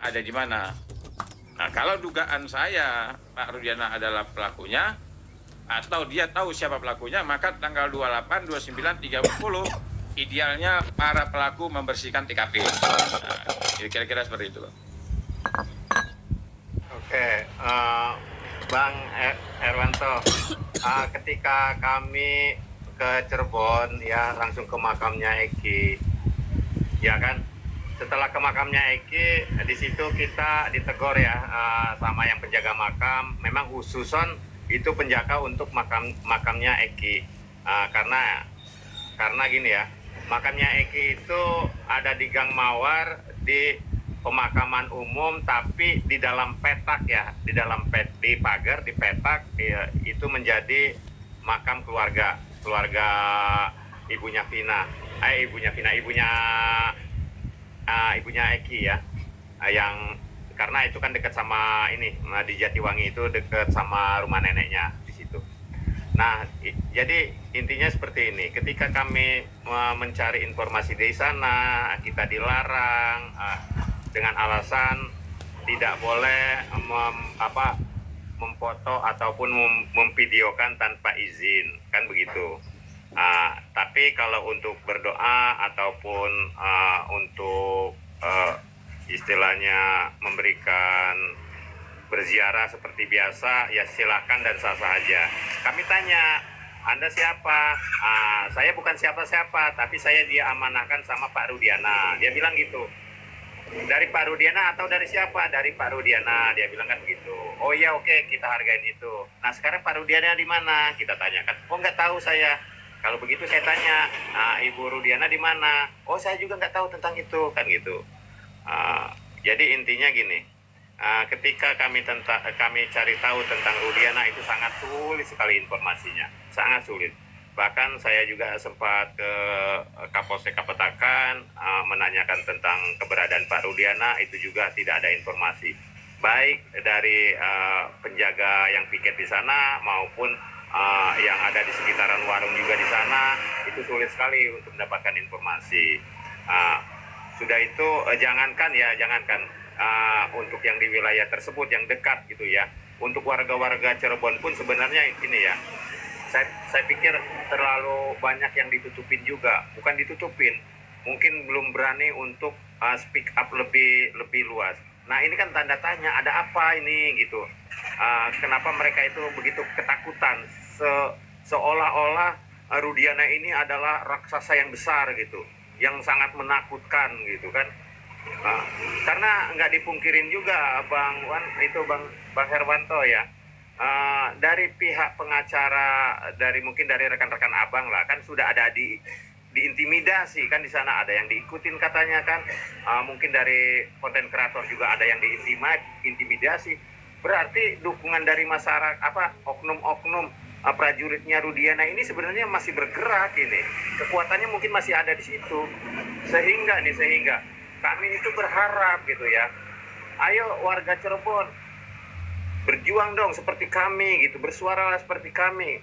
ada di mana. Nah, kalau dugaan saya Pak Rudiana adalah pelakunya, atau dia tahu siapa pelakunya, maka tanggal 28, 29, 30 idealnya para pelaku membersihkan TKP. Nah, kira-kira seperti itu. Oke, Bang Herwanto, ketika kami ke Cirebon ya langsung ke makamnya Eki, ya kan? Setelah ke makamnya Eki, di situ kita ditegur ya sama yang penjaga makam. Memang khususon itu penjaga untuk makamnya Eki, karena gini ya, makamnya Eki itu ada di Gang Mawar di pemakaman umum, tapi di dalam petak ya, di pagar di petak ya, itu menjadi makam keluarga ibunya ibunya Eki ya, yang karena itu kan dekat sama ini di Jatiwangi, itu dekat sama rumah neneknya di situ. Nah, jadi intinya seperti ini. Ketika kami mencari informasi di sana, kita dilarang dengan alasan tidak boleh memfoto ataupun memvideokan tanpa izin, kan begitu. Tapi kalau untuk berdoa ataupun untuk istilahnya memberikan berziarah seperti biasa, ya silakan dan sah-sah aja. Kami tanya, Anda siapa? Saya bukan siapa-siapa, tapi saya diamanahkan sama Pak Rudiana. Dia bilang gitu. Dari Pak Rudiana atau dari siapa? Dari Pak Rudiana, dia bilang kan begitu. Oh iya, oke, kita hargain itu. Nah, sekarang Pak Rudiana di mana? Kita tanyakan. Oh, nggak tahu saya. Kalau begitu saya tanya, Ibu Rudiana di mana? Oh, saya juga nggak tahu tentang itu, kan gitu. Jadi intinya gini, ketika kami cari tahu tentang Rudiana, itu sangat sulit sekali informasinya, sangat sulit. Bahkan saya juga sempat ke Kapolsek Kapetakan menanyakan tentang keberadaan Pak Rudiana, itu juga tidak ada informasi, baik dari penjaga yang piket di sana maupun yang ada di sekitaran warung juga di sana. Itu sulit sekali untuk mendapatkan informasi. Sudah itu jangankan untuk yang di wilayah tersebut yang dekat gitu ya, untuk warga-warga Cirebon pun sebenarnya ini ya, saya pikir terlalu banyak yang ditutupin juga. Bukan ditutupin, mungkin belum berani untuk speak up lebih luas. Nah, ini kan tanda tanya, ada apa ini gitu. Kenapa mereka itu begitu ketakutan, seolah-olah Rudiana ini adalah raksasa yang besar gitu, yang sangat menakutkan gitu kan. Karena nggak dipungkirin juga Bang Herwanto ya, dari pihak pengacara, mungkin dari rekan-rekan abang lah, kan sudah ada diintimidasi kan di sana, ada yang diikutin katanya kan, mungkin dari konten kreator juga ada yang diintimidasi. Berarti dukungan dari masyarakat, oknum-oknum prajuritnya Rudiana ini sebenarnya masih bergerak ini, kekuatannya mungkin masih ada di situ, sehingga kami itu berharap gitu ya, ayo warga Cirebon berjuang dong seperti kami gitu, bersuaralah seperti kami.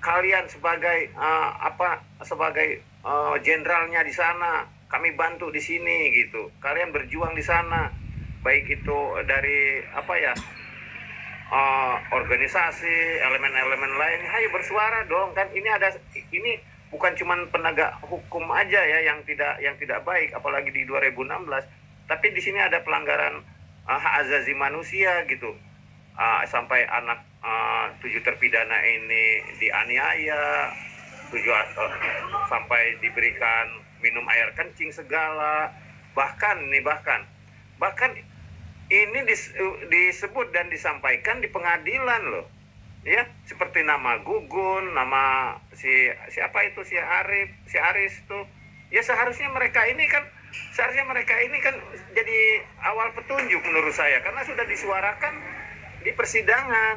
Kalian sebagai jenderalnya di sana, kami bantu di sini gitu. Kalian berjuang di sana, baik itu dari organisasi, elemen-elemen lain. Ayo bersuara dong kan. Ini bukan cuma penegak hukum aja ya yang tidak baik, apalagi di 2016. Tapi di sini ada pelanggaran hak asasi manusia gitu. Sampai anak 7 terpidana ini dianiaya, sampai diberikan minum air kencing segala. Bahkan ini disebut dan disampaikan di pengadilan loh. Ya, seperti nama Gugun, nama siapa itu si Aris itu. Ya seharusnya mereka ini kan jadi awal petunjuk menurut saya, karena sudah disuarakan di persidangan.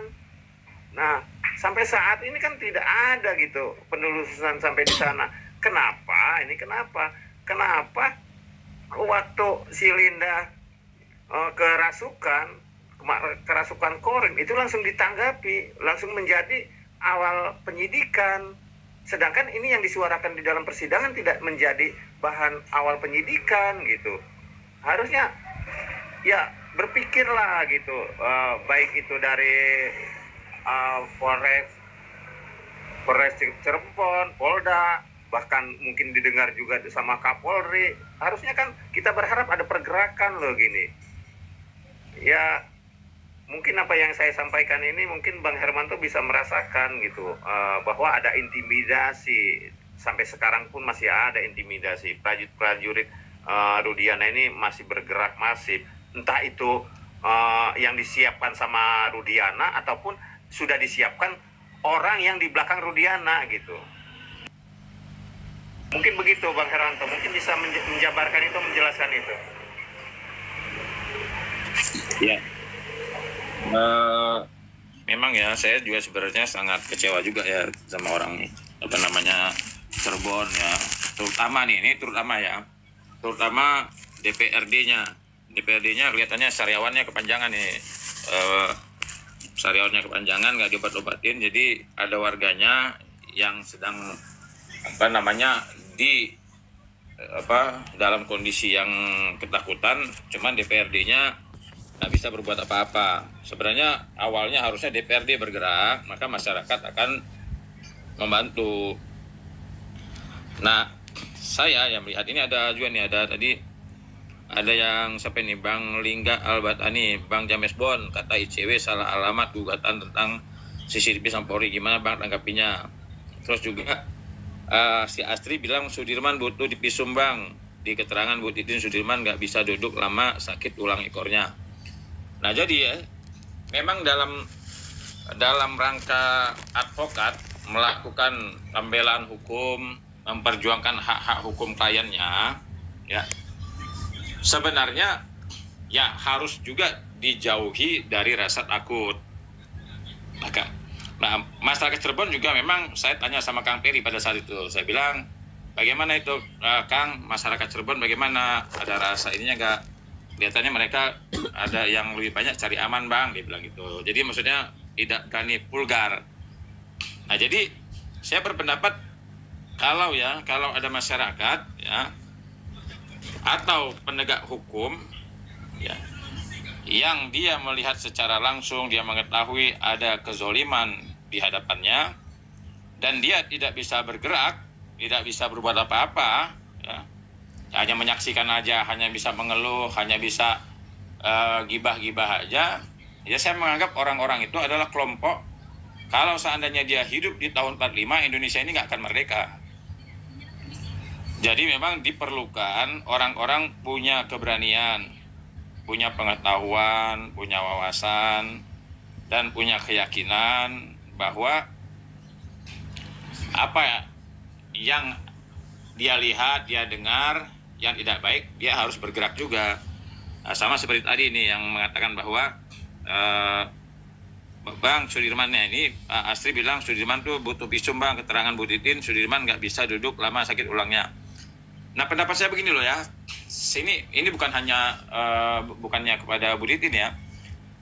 Nah, sampai saat ini kan tidak ada gitu penelusuran sampai di sana. Kenapa waktu si Linda kerasukan Korin itu langsung ditanggapi, langsung menjadi awal penyidikan. Sedangkan ini yang disuarakan di dalam persidangan tidak menjadi bahan awal penyidikan gitu. Harusnya ya berpikirlah gitu, baik itu dari Polres Cirebon, Polda, bahkan mungkin didengar juga sama Kapolri. Harusnya kan kita berharap ada pergerakan loh gini. Ya mungkin apa yang saya sampaikan ini mungkin Bang Hermanto bisa merasakan gitu, bahwa ada intimidasi. Sampai sekarang pun masih ada intimidasi. Prajurit Rudiana ini masih bergerak masif. Entah itu yang disiapkan sama Rudiana ataupun sudah disiapkan orang yang di belakang Rudiana gitu. Mungkin begitu Bang Hermanto, mungkin bisa menjabarkan itu, menjelaskan itu. Ya, memang ya saya juga sebenarnya sangat kecewa juga ya sama orang Cirebon ya, terutama terutama DPRD-nya kelihatannya sariawannya kepanjangan nih, sariawannya kepanjangan, nggak diobat-obatin. Jadi ada warganya yang sedang dalam kondisi yang ketakutan, cuman DPRD-nya nggak bisa berbuat apa-apa. Sebenarnya awalnya harusnya DPRD bergerak, maka masyarakat akan membantu. Nah, saya yang melihat ini ada juga nih, ada yang sampai nih Bang Lingga Albatani, Bang James Bond, kata ICW salah alamat gugatan tentang CCTV Sampori, gimana Bang tanggapinya? Terus juga si Astri bilang Sudirman butuh dipisum Bang, di keterangan Bu Titin Sudirman nggak bisa duduk lama, sakit tulang ekornya. Nah jadi ya, memang dalam rangka advokat melakukan pembelaan hukum, memperjuangkan hak-hak hukum kliennya, ya sebenarnya ya harus juga dijauhi dari rasa takut. Nah, masyarakat Cirebon juga memang saya tanya sama Kang Peri pada saat itu, saya bilang bagaimana itu Kang, masyarakat Cirebon bagaimana, ada rasa ininya nggak? Kelihatannya mereka ada yang lebih banyak cari aman Bang, dia bilang gitu. Jadi maksudnya tidak berani vulgar. Nah jadi saya berpendapat kalau ada masyarakat ya atau penegak hukum ya yang dia melihat secara langsung, dia mengetahui ada kezoliman di hadapannya dan dia tidak bisa bergerak, tidak bisa berbuat apa-apa ya, hanya menyaksikan aja, hanya bisa mengeluh, hanya bisa gibah-gibah aja, ya saya menganggap orang-orang itu adalah kelompok, kalau seandainya dia hidup di tahun 45, Indonesia ini nggak akan merdeka. Jadi memang diperlukan orang-orang punya keberanian, punya pengetahuan, punya wawasan, dan punya keyakinan bahwa apa yang dia lihat, dia dengar, yang tidak baik, dia harus bergerak juga. Sama seperti tadi nih yang mengatakan bahwa Bang Sudirmannya ini, Astri bilang Sudirman tuh butuh visum Bang, keterangan Bu Titin, Sudirman nggak bisa duduk lama sakit ulangnya. Nah pendapat saya begini loh ya, ini bukan hanya bukannya kepada Bu Titin ya.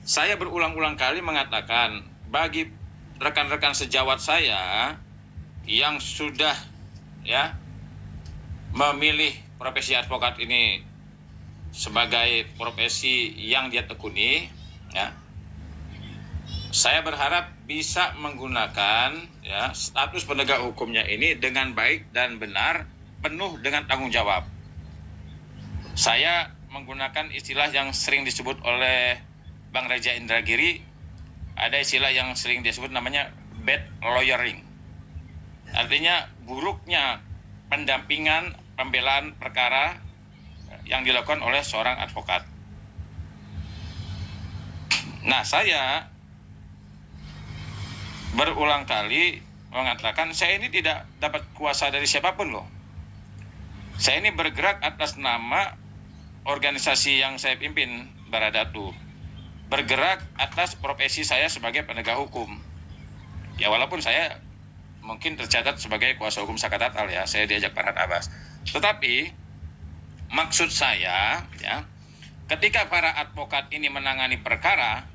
Saya berulang-ulang kali mengatakan bagi rekan-rekan sejawat saya yang sudah ya memilih profesi advokat ini sebagai profesi yang dia tekuni ya, saya berharap bisa menggunakan ya status penegak hukumnya ini dengan baik dan benar, penuh dengan tanggung jawab. Saya menggunakan istilah yang sering disebut oleh Bang Reza Indragiri, ada istilah yang sering disebut namanya bad lawyering. Artinya buruknya pendampingan pembelaan perkara yang dilakukan oleh seorang advokat. Nah, saya berulang kali mengatakan saya ini tidak dapat kuasa dari siapapun loh. Saya ini bergerak atas nama organisasi yang saya pimpin, Baradatu. Bergerak atas profesi saya sebagai penegak hukum. Ya walaupun saya mungkin tercatat sebagai kuasa hukum Sakat Tatal ya, saya diajak Farhad Abbas. Tetapi maksud saya ya, ketika para advokat ini menangani perkara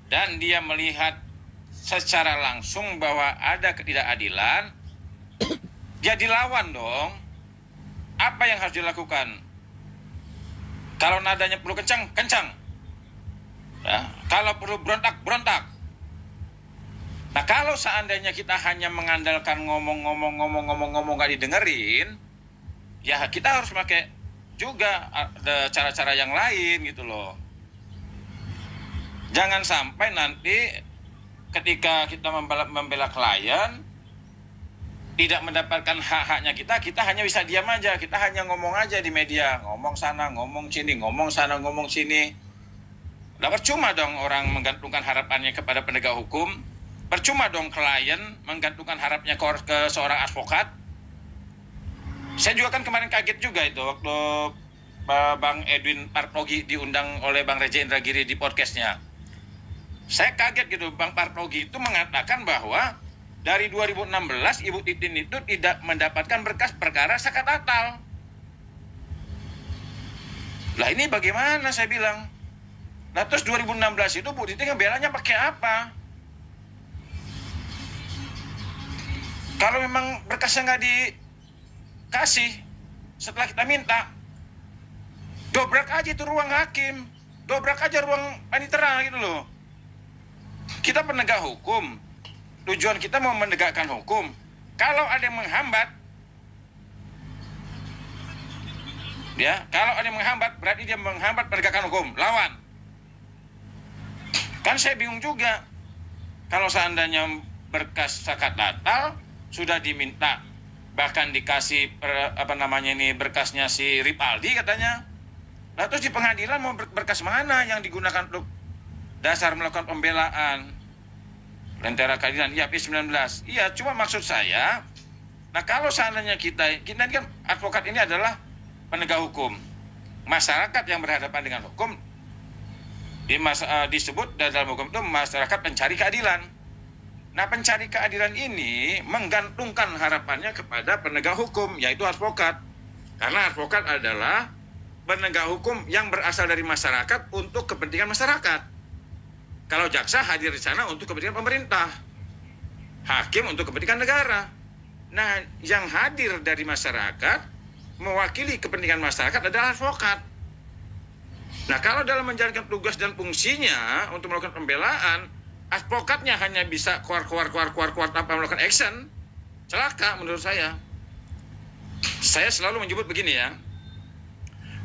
dan dia melihat secara langsung bahwa ada ketidakadilan, dia dilawan dong. Apa yang harus dilakukan? Kalau nadanya perlu kencang, kencang. Kalau perlu berontak. Nah, kalau seandainya kita hanya mengandalkan ngomong nggak didengerin, ya kita harus pakai juga ada cara-cara yang lain gitu loh. Jangan sampai nanti ketika kita membela klien tidak mendapatkan hak-haknya kita hanya bisa diam aja, kita hanya ngomong aja di media, ngomong sana, ngomong sini, ngomong sana, ngomong sini. Nah, percuma dong orang menggantungkan harapannya kepada penegak hukum, percuma dong klien menggantungkan harapnya ke seorang advokat. Saya juga kan kemarin kaget juga itu waktu Bang Edwin Partogi diundang oleh Bang Reza Indragiri di podcastnya. Saya kaget gitu, Bang Partogi itu mengatakan bahwa dari 2016 Ibu Titin itu tidak mendapatkan berkas perkara zakat atal. Lah ini bagaimana saya bilang? Nah terus 2016 itu Bu Titin ngebelanya pakai apa? Kalau memang berkasnya nggak dikasih setelah kita minta, dobrak aja itu ruang hakim, dobrak aja ruang panitera gitu loh. Kita penegak hukum, tujuan kita mau menegakkan hukum. Kalau ada yang menghambat, ya, kalau ada yang menghambat berarti dia menghambat penegakan hukum, lawan. Kan saya bingung juga. Kalau seandainya berkas zakat atal sudah diminta, bahkan dikasih berkasnya si Ripaldi katanya. Nah terus di pengadilan mau berkas mana yang digunakan untuk dasar melakukan pembelaan? Lentera keadilan, iya P19. Iya, cuma maksud saya, nah kalau seandainya kita ini kan advokat ini adalah penegak hukum. Masyarakat yang berhadapan dengan hukum disebut dalam hukum itu masyarakat pencari keadilan. Nah, pencari keadilan ini menggantungkan harapannya kepada penegak hukum, yaitu advokat. Karena advokat adalah penegak hukum yang berasal dari masyarakat untuk kepentingan masyarakat. Kalau jaksa hadir di sana untuk kepentingan pemerintah, hakim untuk kepentingan negara. Nah, yang hadir dari masyarakat mewakili kepentingan masyarakat adalah advokat. Nah, kalau dalam menjalankan tugas dan fungsinya untuk melakukan pembelaan, advokatnya hanya bisa keluar tanpa melakukan action, celaka menurut saya. Saya selalu menyebut begini ya,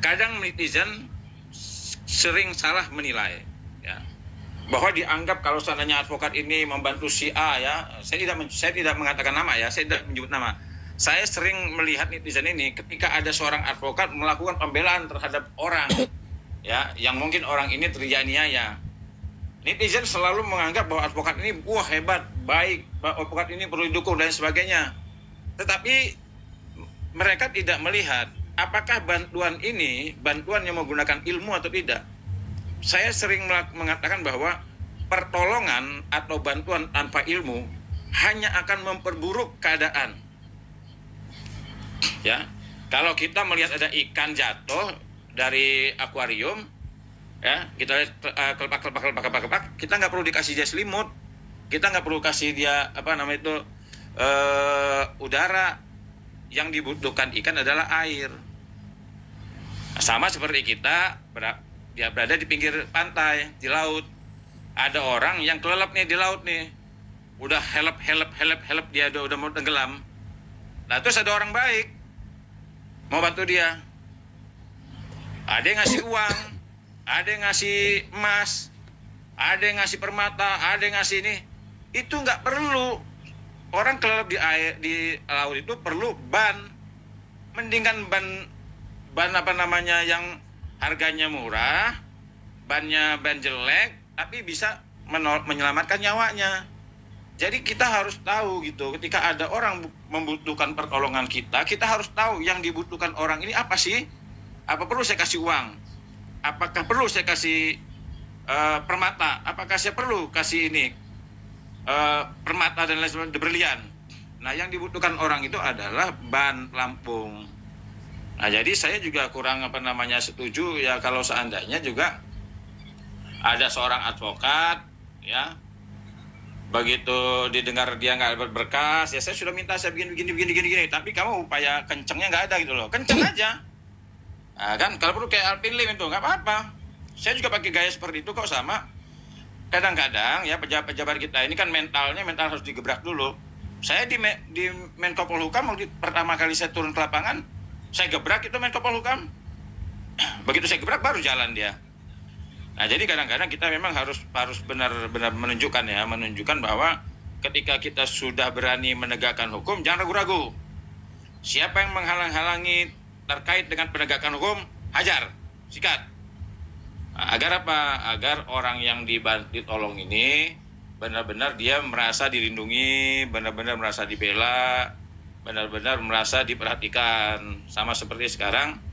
kadang netizen sering salah menilai, ya, bahwa dianggap kalau seandainya advokat ini membantu si A, ya, saya tidak mengatakan nama ya, saya tidak menyebut nama. Saya sering melihat netizen ini ketika ada seorang advokat melakukan pembelaan terhadap orang, ya, yang mungkin orang ini teraniaya. Netizen selalu menganggap bahwa advokat ini wah hebat, baik, advokat ini perlu didukung dan sebagainya. Tetapi mereka tidak melihat apakah bantuan ini bantuan yang menggunakan ilmu atau tidak. Saya sering mengatakan bahwa pertolongan atau bantuan tanpa ilmu hanya akan memperburuk keadaan. Ya, kalau kita melihat ada ikan jatuh dari akuarium, ya, kita lihat kelepak, kita nggak perlu dikasih dia selimut, kita nggak perlu kasih dia udara. Yang dibutuhkan ikan adalah air. Sama seperti kita berada di pinggir pantai, di laut. Ada orang yang kelelep nih di laut nih, udah help dia udah mau tenggelam. Nah terus ada orang baik mau bantu dia, ada yang ngasih uang, ada yang ngasih emas, ada yang ngasih permata, ada yang ngasih ini. Itu nggak perlu. Orang kelelep di laut itu perlu ban. Mendingan ban yang harganya murah, ban jelek, tapi bisa menyelamatkan nyawanya. Jadi kita harus tahu gitu, ketika ada orang membutuhkan pertolongan kita harus tahu yang dibutuhkan orang ini apa sih? Apa perlu saya kasih uang? Apakah perlu saya kasih permata? Apakah saya perlu kasih ini permata dan lain sebagainya, berlian? Nah, yang dibutuhkan orang itu adalah ban pelampung. Nah, jadi saya juga kurang setuju ya kalau seandainya juga ada seorang advokat, ya, begitu didengar dia nggak berberkas, ya saya sudah minta saya begini, tapi kamu upaya kencengnya nggak ada gitu loh, kenceng aja. Nah, kan kalau perlu kayak Alpin Lim itu nggak apa-apa. Saya juga pakai gaya seperti itu kok sama. kadang-kadang ya pejabat-pejabat kita ini kan mental harus digebrak dulu. Saya di Menko Polhukam waktu pertama kali saya turun ke lapangan, saya gebrak itu Menko Polhukam. Begitu saya gebrak baru jalan dia. Nah, jadi kadang-kadang kita memang harus benar-benar menunjukkan bahwa ketika kita sudah berani menegakkan hukum, jangan ragu-ragu. Siapa yang menghalang-halangi terkait dengan penegakan hukum, hajar, sikat. Nah, agar apa? Agar orang yang ditolong ini benar-benar dia merasa dilindungi, benar-benar merasa dibela, benar-benar merasa diperhatikan. Sama seperti sekarang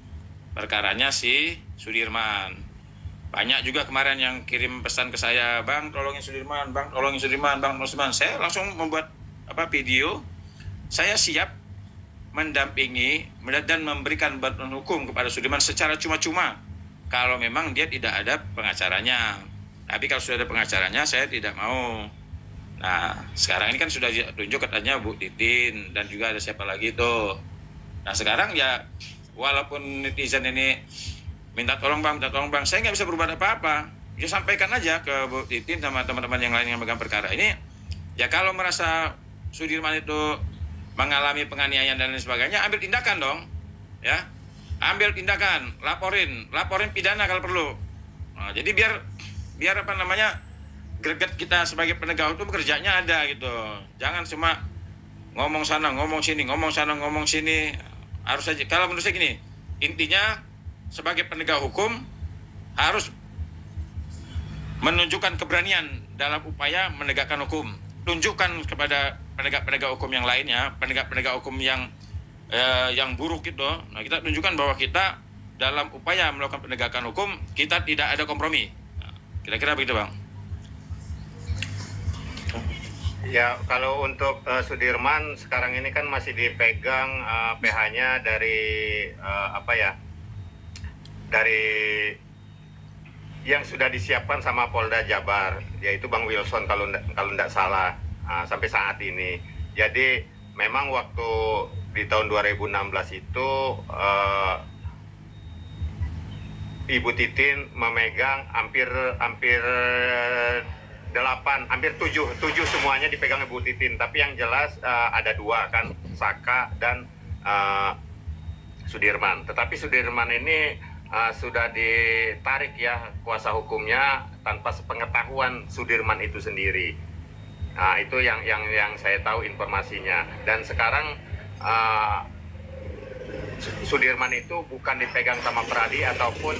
perkaranya si Sudirman. Banyak juga kemarin yang kirim pesan ke saya, Bang tolongin Sudirman, Bang tolongin Sudirman, Bang Sudirman. Saya langsung membuat video. Saya siap mendampingi dan memberikan bantuan hukum kepada Sudirman secara cuma-cuma kalau memang dia tidak ada pengacaranya. Tapi kalau sudah ada pengacaranya, saya tidak mau. Nah, sekarang ini kan sudah ditunjuk katanya Bu Titin dan juga ada siapa lagi tuh. Nah, sekarang ya walaupun netizen ini minta tolong bang, saya nggak bisa berbuat apa-apa. Ya sampaikan aja ke Bu Titin sama teman-teman yang lain yang megang perkara ini. Ya kalau merasa Sudirman itu mengalami penganiayaan dan lain sebagainya, ambil tindakan dong, ya, ambil tindakan, laporin pidana kalau perlu. Nah, jadi biar apa namanya greget kita sebagai penegak hukum kerjanya ada gitu. Jangan cuma ngomong sana, ngomong sini, ngomong sana, ngomong sini. Harus aja. Kalau menurut saya gini, intinya sebagai penegak hukum harus menunjukkan keberanian dalam upaya menegakkan hukum. Tunjukkan kepada penegak-penegak hukum yang lainnya, penegak-penegak hukum yang buruk itu. Nah, kita tunjukkan bahwa kita dalam upaya melakukan penegakan hukum kita tidak ada kompromi. Nah, kira-kira begitu, Bang. Ya, kalau untuk Sudirman sekarang ini kan masih dipegang PH-nya dari dari yang sudah disiapkan sama Polda Jabar, yaitu Bang Wilson kalau tidak salah sampai saat ini. Jadi memang waktu di tahun 2016 itu Ibu Titin memegang hampir 7 semuanya dipegang Ibu Titin, tapi yang jelas ada 2 kan, Saka dan Sudirman. Tetapi Sudirman ini sudah ditarik ya kuasa hukumnya tanpa sepengetahuan Sudirman itu sendiri. Nah, itu yang saya tahu informasinya. Dan sekarang Sudirman itu bukan dipegang sama Pradi ataupun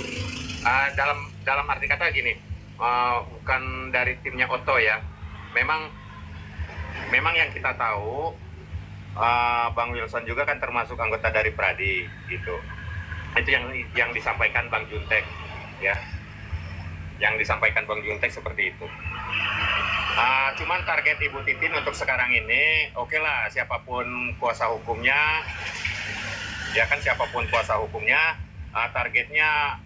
dalam arti kata gini, bukan dari timnya Otto ya. Memang yang kita tahu Bang Wilson juga kan termasuk anggota dari Pradi gitu. Itu yang disampaikan Bang Juntek ya, yang disampaikan Bang Juntek seperti itu. Cuman target Ibu Titin untuk sekarang ini, oke lah, siapapun kuasa hukumnya, ya kan, siapapun kuasa hukumnya, targetnya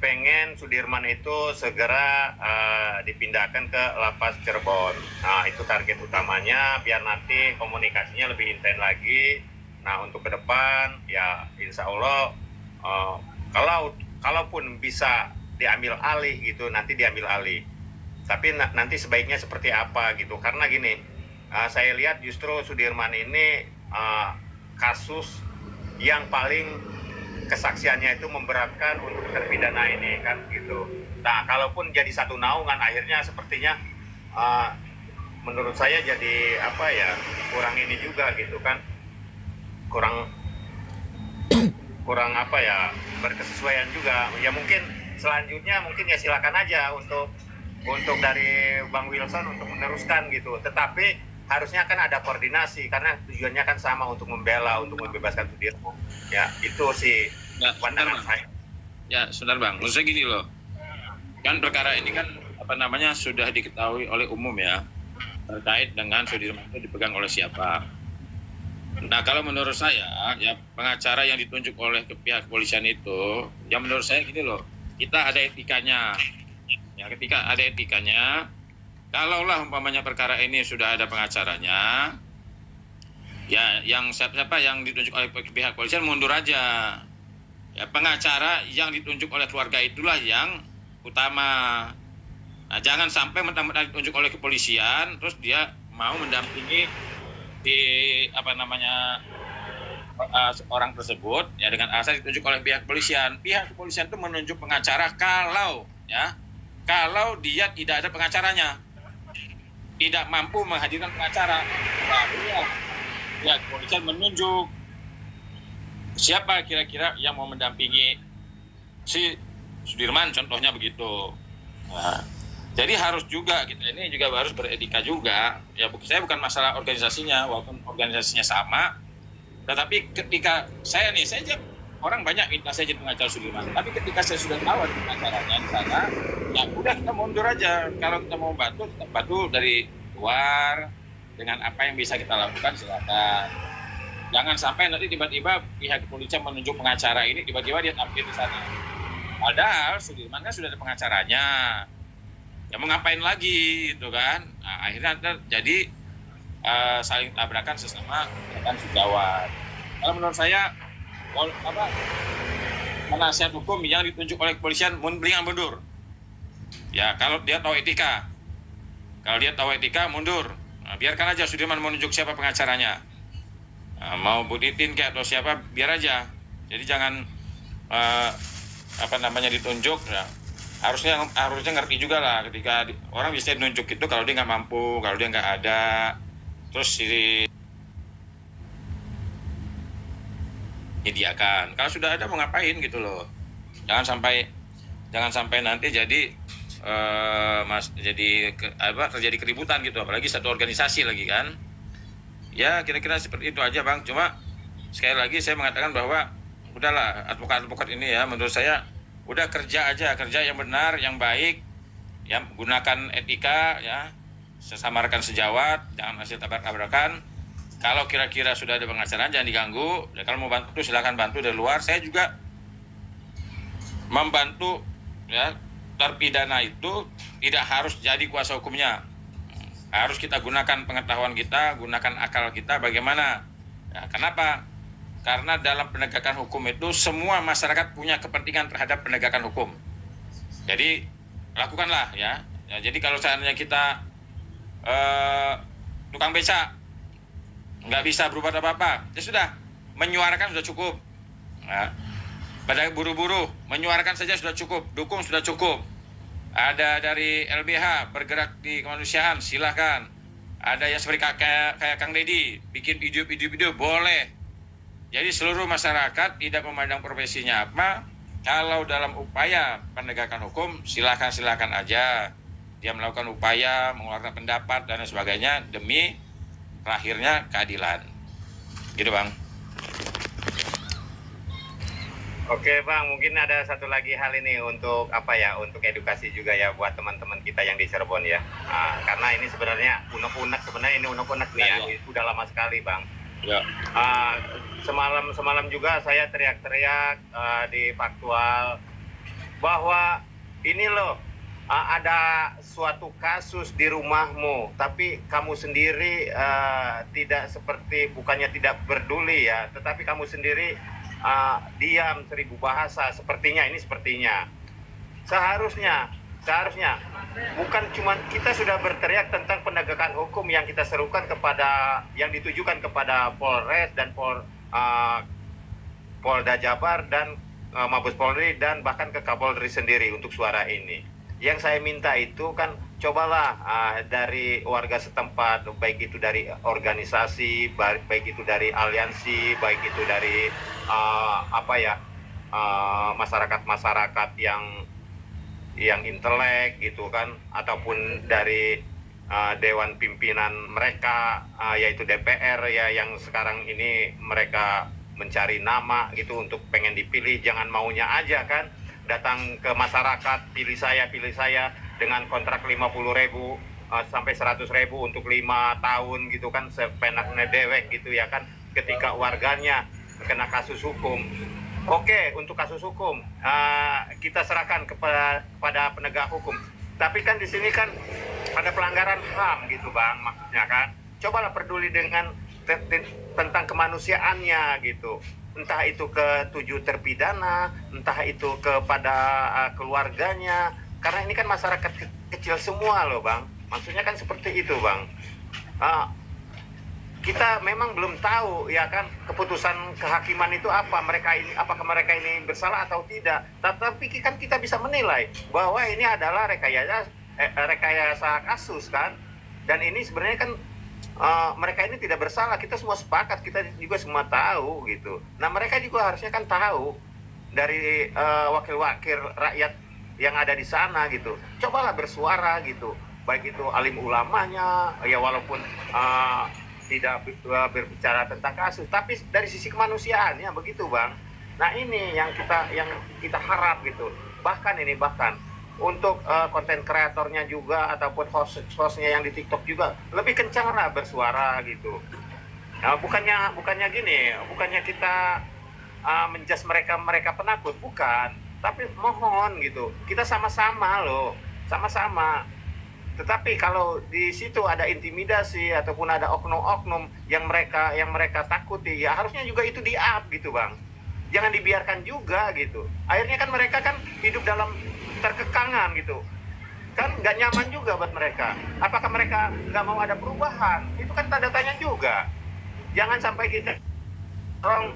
pengen Sudirman itu segera dipindahkan ke Lapas Cirebon. Nah, itu target utamanya, biar nanti komunikasinya lebih intens lagi. Nah, untuk ke depan ya insya Allah kalaupun bisa diambil alih gitu, nanti diambil alih. Tapi nanti sebaiknya seperti apa gitu. Karena gini, saya lihat justru Sudirman ini kasus yang paling kesaksiannya itu memberatkan untuk terpidana ini kan gitu. Nah, kalaupun jadi satu naungan, akhirnya sepertinya menurut saya jadi kurang ini juga gitu kan, kurang berkesesuaian juga ya. Mungkin selanjutnya ya silakan aja untuk dari Bang Wilson untuk meneruskan gitu, tetapi harusnya kan ada koordinasi karena tujuannya kan sama, untuk membela, untuk membebaskan Sudirman ya. Itu sih pandangan saya ya. Sebentar Bang, maksud saya gini loh, kan perkara ini kan sudah diketahui oleh umum ya, terkait dengan Sudirman itu dipegang oleh siapa. Nah, kalau menurut saya ya, pengacara yang ditunjuk oleh pihak kepolisian itu, yang menurut saya gini loh, kita ada etikanya ya. Ketika ada etikanya, kalaulah umpamanya perkara ini sudah ada pengacaranya ya, yang siapa yang ditunjuk oleh pihak kepolisian mundur aja ya. Pengacara yang ditunjuk oleh keluarga itulah yang utama Nah, jangan sampai mentang-mentang ditunjuk oleh kepolisian, terus dia mau mendampingi di orang tersebut ya dengan alasan ditunjuk oleh pihak kepolisian. Pihak kepolisian itu menunjuk pengacara kalau dia tidak ada pengacaranya, tidak mampu menghadirkan pengacara, baru ya pihak kepolisian menunjuk siapa kira-kira yang mau mendampingi si Sudirman, contohnya begitu. Nah, jadi harus juga kita ini juga harus beretika juga. Ya, saya bukan masalah organisasinya, walaupun organisasinya sama. Tetapi ketika saya orang banyak minta saya jadi pengacara Sudirman. Tapi ketika saya sudah tahu pengacaranya di sana, ya udah kita mundur aja. Kalau kita mau bantu, kita bantu dari luar dengan apa yang bisa kita lakukan, silakan. Jangan sampai nanti tiba-tiba pihak kepolisian menunjuk pengacara ini, tiba-tiba dia tampil di sana. Padahal Sudirman kan sudah ada pengacaranya. Ya mau ngapain lagi gitu kan? Nah, akhirnya jadi saling tabrakan sesama dan sejawat. Kalau menurut saya penasihat hukum yang ditunjuk oleh kepolisian mendingan mundur. Ya kalau dia tahu etika. Kalau dia tahu etika mundur. Nah, biarkan aja Sudirman menunjuk siapa pengacaranya. Nah, mau Bu Titin kayak atau siapa biar aja. Jadi jangan ditunjuk ya. Harusnya ngerti juga lah ketika orang bisa ditunjuk itu kalau dia nggak mampu, kalau dia nggak ada, terus disediakan. Kalau sudah ada mau ngapain gitu loh. Jangan sampai nanti jadi terjadi keributan gitu, apalagi satu organisasi lagi kan. Ya kira-kira seperti itu aja Bang. Cuma sekali lagi saya mengatakan bahwa udahlah advokat ini ya, menurut saya udah kerja yang benar, yang baik, ya gunakan etika ya, sesamarkan sejawat, jangan hasil tabrak-tabrakan. Kalau kira-kira sudah ada pengacaraan jangan diganggu. Ya, kalau mau bantu silakan bantu dari luar. Saya juga membantu ya, terpidana itu tidak harus jadi kuasa hukumnya. Harus kita gunakan pengetahuan kita, gunakan akal kita bagaimana. Ya, kenapa? Karena dalam penegakan hukum itu semua masyarakat punya kepentingan terhadap penegakan hukum. Jadi lakukanlah ya. Jadi kalau seandainya kita tukang beca nggak bisa berbuat apa-apa, ya sudah, menyuarakan sudah cukup. Nah, pada buru-buru menyuarakan saja sudah cukup, dukung sudah cukup. Ada dari LBH bergerak di kemanusiaan, silahkan. Ada yang seperti kayak Kang Deddy bikin video boleh. Jadi seluruh masyarakat tidak memandang profesinya apa. Kalau dalam upaya penegakan hukum silakan aja. Dia melakukan upaya, mengeluarkan pendapat dan sebagainya demi lahirnya keadilan. Gitu Bang. Oke Bang, mungkin ada satu lagi hal ini untuk untuk edukasi juga ya buat teman-teman kita yang di Cirebon ya. Karena ini sebenarnya unek-unek nih ya. Udah lama sekali Bang. Ya. Semalam juga saya teriak-teriak di Faktual bahwa ini loh ada suatu kasus di rumahmu, tapi kamu sendiri bukannya tidak peduli ya, tetapi kamu sendiri diam, seribu bahasa, sepertinya. Seharusnya bukan cuma kita sudah berteriak tentang penegakan hukum yang kita serukan yang ditujukan kepada Polres dan Polda Jabar dan Mabes Polri dan bahkan ke Kapolri sendiri untuk suara ini. Yang saya minta itu kan cobalah dari warga setempat, baik itu dari organisasi, baik itu dari aliansi, baik itu dari masyarakat yang intelek gitu kan, ataupun dari dewan pimpinan mereka yaitu DPR ya, yang sekarang ini mereka mencari nama gitu untuk pengen dipilih, jangan maunya aja kan datang ke masyarakat, pilih saya dengan kontrak 50.000 sampai 100.000 untuk 5 tahun gitu kan, sepenaknya dewek gitu ya kan. Ketika warganya kena kasus hukum, oke, untuk kasus hukum kita serahkan kepada penegak hukum. Tapi kan di sini kan ada pelanggaran HAM gitu Bang, maksudnya kan. Cobalah peduli dengan tentang kemanusiaannya gitu. Entah itu ke 7 terpidana, entah itu kepada keluarganya. karena ini kan masyarakat kecil semua loh Bang. Maksudnya kan seperti itu Bang. Kita memang belum tahu ya kan keputusan kehakiman itu apa, apakah mereka ini bersalah atau tidak. Tapi kan kita bisa menilai bahwa ini adalah rekayasa kasus kan, dan ini sebenarnya kan mereka ini tidak bersalah. Kita semua sepakat, kita juga semua tahu gitu. Nah mereka juga harusnya kan tahu dari wakil-wakil rakyat yang ada di sana gitu. Cobalah bersuara gitu, baik itu alim ulamanya ya, walaupun tidak berbicara tentang kasus, tapi dari sisi kemanusiaannya begitu Bang. Nah ini yang kita harap gitu. Bahkan untuk konten kreatornya juga ataupun hostnya yang di TikTok juga lebih kencang lah bersuara gitu. Nah, bukannya gini, bukannya kita menjudge mereka penakut, bukan. Tapi mohon gitu, kita sama-sama loh, sama-sama. Tetapi kalau di situ ada intimidasi ataupun ada oknum-oknum yang mereka takuti, ya harusnya juga itu di-up gitu Bang. Jangan dibiarkan juga gitu. Akhirnya kan mereka kan hidup dalam terkekangan gitu. Kan nggak nyaman juga buat mereka. Apakah mereka nggak mau ada perubahan? Itu kan tanda tanya juga. Jangan sampai kita orang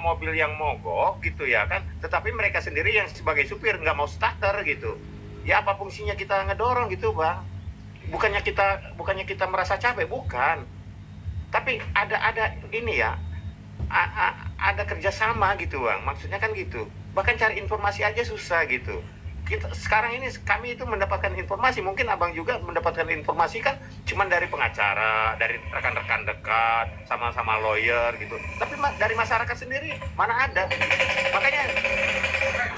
mobil yang mogok gitu ya kan, tetapi mereka sendiri yang sebagai supir nggak mau starter gitu. Ya apa fungsinya kita ngedorong gitu Bang? Bukannya kita merasa capek, bukan. Tapi ada ini ya, ada kerjasama gitu Bang. Maksudnya kan gitu. Bahkan cari informasi aja susah gitu. Sekarang ini kami itu mendapatkan informasi, mungkin Abang juga mendapatkan informasi kan cuman dari pengacara, dari rekan-rekan dekat, sama-sama lawyer gitu. Tapi dari masyarakat sendiri mana ada. Makanya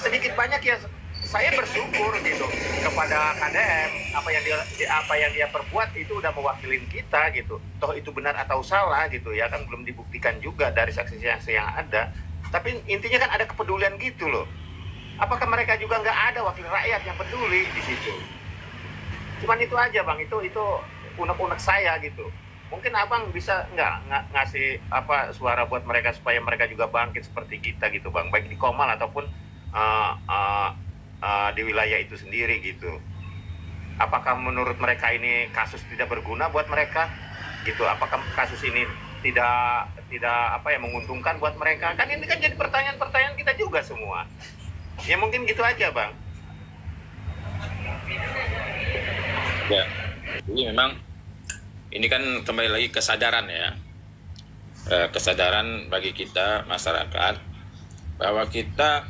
sedikit banyak ya saya bersyukur gitu kepada KDM, apa yang dia perbuat itu udah mewakilin kita gitu. Toh itu benar atau salah gitu ya kan belum dibuktikan juga dari saksi-saksi yang ada. Tapi intinya kan ada kepedulian gitu loh. Apakah mereka juga nggak ada wakil rakyat yang peduli di situ? Cuman itu aja Bang, itu unek-unek saya gitu. Mungkin Abang bisa nggak ngasih suara buat mereka supaya mereka juga bangkit seperti kita gitu Bang, baik di Komal ataupun di wilayah itu sendiri gitu. Apakah menurut mereka ini kasus tidak berguna buat mereka gitu? Apakah kasus ini tidak menguntungkan buat mereka? Kan ini kan jadi pertanyaan-pertanyaan kita juga semua. Ya mungkin gitu aja Bang. Ya, ini memang ini kan kembali lagi kesadaran ya, kesadaran bagi kita masyarakat bahwa kita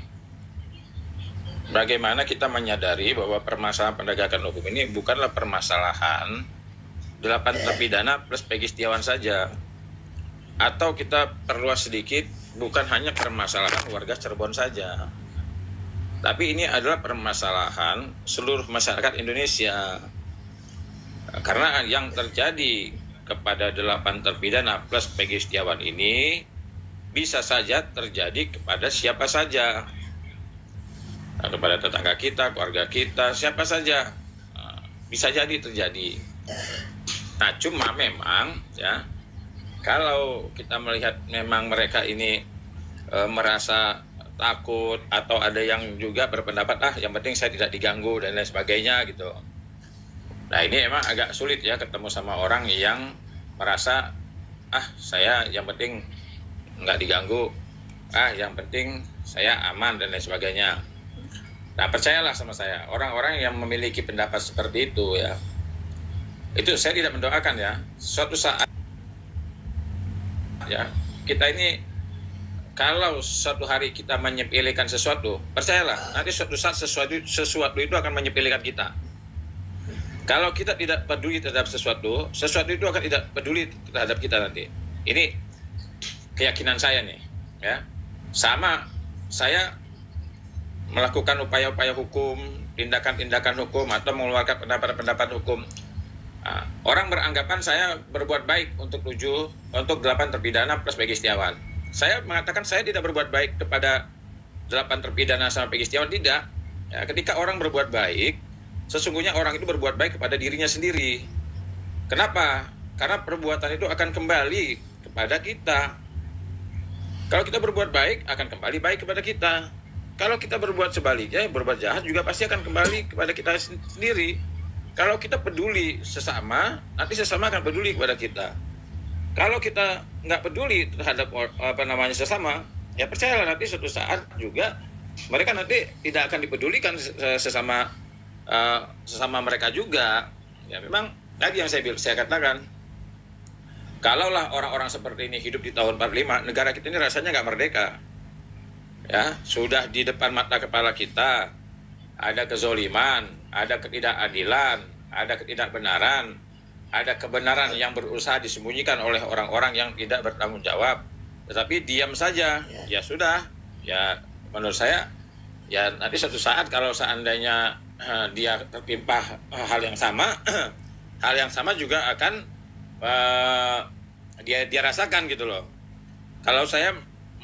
bagaimana kita menyadari bahwa permasalahan penegakan hukum ini bukanlah permasalahan 8 terpidana plus Peggy Setiawan saja, atau kita perluas sedikit, bukan hanya permasalahan warga Cirebon saja, tapi ini adalah permasalahan seluruh masyarakat Indonesia. Karena yang terjadi kepada 8 terpidana plus Peggy Setiawan ini bisa saja terjadi kepada siapa saja. Kepada tetangga kita, keluarga kita, siapa saja. Bisa jadi terjadi. Nah, cuma memang ya, kalau kita melihat memang mereka ini merasa takut atau ada yang juga berpendapat yang penting saya tidak diganggu dan lain sebagainya gitu. Nah ini emang agak sulit ya ketemu sama orang yang merasa saya yang penting nggak diganggu, yang penting saya aman dan lain sebagainya. Nah percayalah sama saya, orang-orang yang memiliki pendapat seperti itu ya, itu saya tidak mendoakan ya, suatu saat ya kita ini kalau suatu hari kita menyepelekan sesuatu, percayalah nanti suatu saat sesuatu itu akan menyepelekan kita. Kalau kita tidak peduli terhadap sesuatu itu akan tidak peduli terhadap kita nanti. Ini keyakinan saya nih, ya. Sama saya melakukan upaya-upaya hukum, tindakan-tindakan hukum atau mengeluarkan pendapat-pendapat hukum. Orang beranggapan saya berbuat baik untuk 8 terpidana plus Peggy Setiawan. Saya mengatakan saya tidak berbuat baik kepada 8 terpidana sama Peggy Setiawan, tidak. Ya, ketika orang berbuat baik, sesungguhnya orang itu berbuat baik kepada dirinya sendiri. Kenapa? Karena perbuatan itu akan kembali kepada kita. Kalau kita berbuat baik, akan kembali baik kepada kita. kalau kita berbuat sebaliknya, berbuat jahat juga pasti akan kembali kepada kita sendiri. Kalau kita peduli sesama, nanti sesama akan peduli kepada kita. Kalau kita nggak peduli terhadap sesama, ya percayalah nanti suatu saat juga mereka nanti tidak akan dipedulikan sesama mereka juga. Ya memang tadi yang saya katakan, kalaulah orang-orang seperti ini hidup di tahun 45, negara kita ini rasanya nggak merdeka. Ya, sudah di depan mata kepala kita ada kezoliman, ada ketidakadilan, ada ketidakbenaran, ada kebenaran yang berusaha disembunyikan oleh orang-orang yang tidak bertanggung jawab. Tetapi diam saja, ya sudah. Ya menurut saya, ya nanti suatu saat kalau seandainya dia tertimpa hal yang sama, hal yang sama juga akan dia rasakan gitu loh. Kalau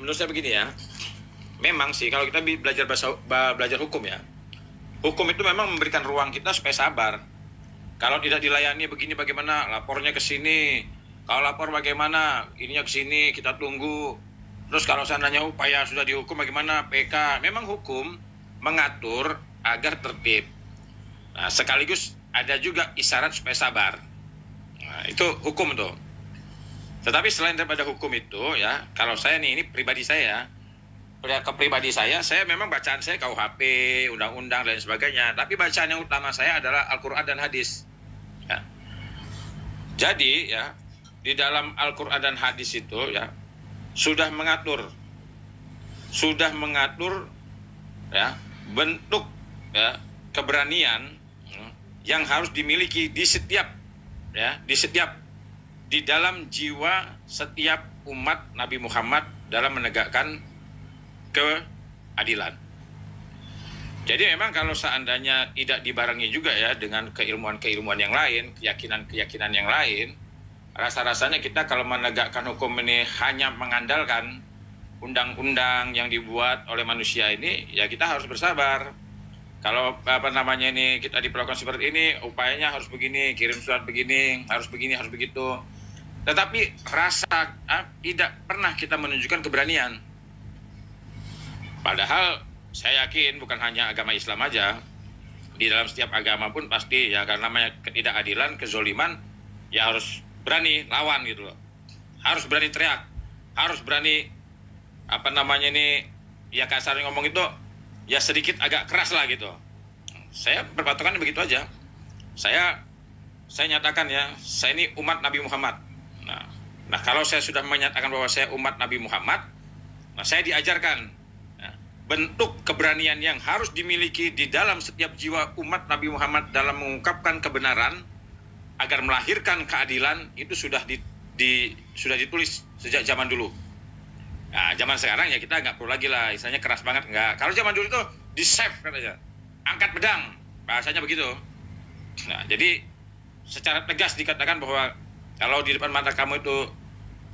menurut saya begini ya, memang sih kalau kita belajar hukum ya, hukum itu memang memberikan ruang kita supaya sabar. Kalau tidak dilayani begini bagaimana, lapornya ke sini. Kalau lapor bagaimana, ininya ke sini, kita tunggu. Terus kalau seandainya upaya sudah dihukum bagaimana, PK. Memang hukum mengatur agar tertib. Nah, sekaligus ada juga isyarat supaya sabar. Nah, itu hukum tuh. Tetapi selain daripada hukum itu ya, kalau saya ini pribadi saya, kepribadi saya memang bacaan saya KUHP, undang-undang dan sebagainya. Tapi bacaan yang utama saya adalah Al-Quran dan hadis. Ya. Jadi ya, di dalam Al-Quran dan hadis itu ya sudah mengatur ya bentuk ya keberanian yang harus dimiliki di dalam jiwa setiap umat Nabi Muhammad dalam menegakkan keadilan. Jadi memang kalau seandainya tidak dibarengi juga ya dengan keilmuan yang lain, keyakinan yang lain, rasa-rasanya kita kalau menegakkan hukum ini hanya mengandalkan undang-undang yang dibuat oleh manusia ini, ya kita harus bersabar. Kalau ini kita diperlakukan seperti ini, upayanya harus begini, kirim surat begini, harus begitu. Tetapi rasa tidak pernah kita menunjukkan keberanian. Padahal saya yakin bukan hanya agama Islam aja, di dalam setiap agama pun pasti ya karena namanya ketidakadilan, kezoliman, ya harus berani lawan gitu loh. Harus berani teriak, harus berani ya kasarnya ngomong itu ya sedikit agak keras lah gitu. Saya berpatokan begitu aja. Saya nyatakan ya, saya ini umat Nabi Muhammad. Nah kalau saya sudah menyatakan bahwa saya umat Nabi Muhammad, nah saya diajarkan bentuk keberanian yang harus dimiliki di dalam setiap jiwa umat Nabi Muhammad dalam mengungkapkan kebenaran agar melahirkan keadilan itu sudah ditulis sejak zaman dulu. Nah, zaman sekarang ya kita nggak perlu lagi lah, istilahnya keras banget nggak. Kalau zaman dulu itu di save katanya, angkat pedang, bahasanya begitu. Nah, jadi secara tegas dikatakan bahwa kalau di depan mata kamu itu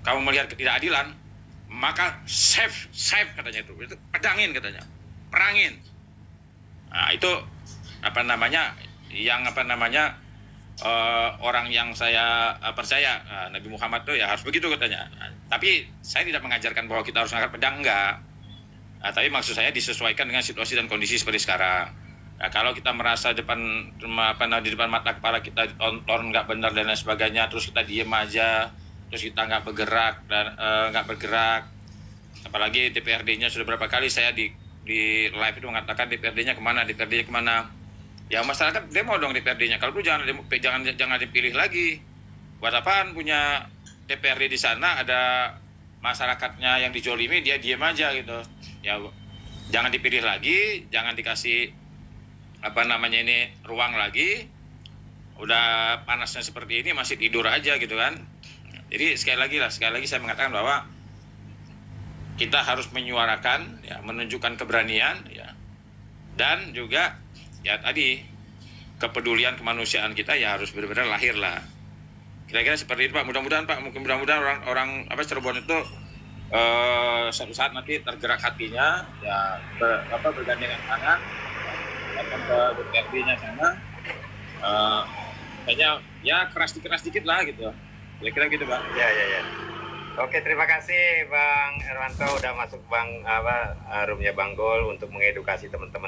kamu melihat ketidakadilan, maka save katanya itu pedangin katanya, perangin. Nah itu orang yang saya percaya Nabi Muhammad tuh ya harus begitu katanya. Tapi saya tidak mengajarkan bahwa kita harus angkat pedang, enggak. Tapi maksud saya disesuaikan dengan situasi dan kondisi seperti sekarang. Nah, kalau kita merasa di depan mata kepala kita ditonton nggak benar dan lain sebagainya, terus kita diem aja, terus kita nggak bergerak, apalagi DPRD-nya sudah berapa kali saya di live itu mengatakan DPRD-nya kemana. Ya masyarakat demo dong DPRD-nya. Kalau jangan dipilih lagi. Buat apaan punya DPRD di sana, ada masyarakatnya yang dijolimi, dia diem aja gitu. Ya jangan dipilih lagi, jangan dikasih ruang lagi. Udah panasnya seperti ini masih tidur aja gitu kan. Jadi sekali lagi saya mengatakan bahwa kita harus menyuarakan ya, menunjukkan keberanian ya. Dan juga ya tadi kepedulian kemanusiaan kita ya harus benar-benar lahir lah. Kira-kira seperti itu Pak. Mudah-mudahan orang Cirebon itu suatu saat nanti tergerak hatinya ya bergandengan tangan datang ke DPRD-nya sana, kayaknya ya keras dikit lah gitu. Kira-kira gitu Pak. Ya. Oke, terima kasih Bang Erwanto udah masuk roomnya Bang Gol untuk mengedukasi teman-teman.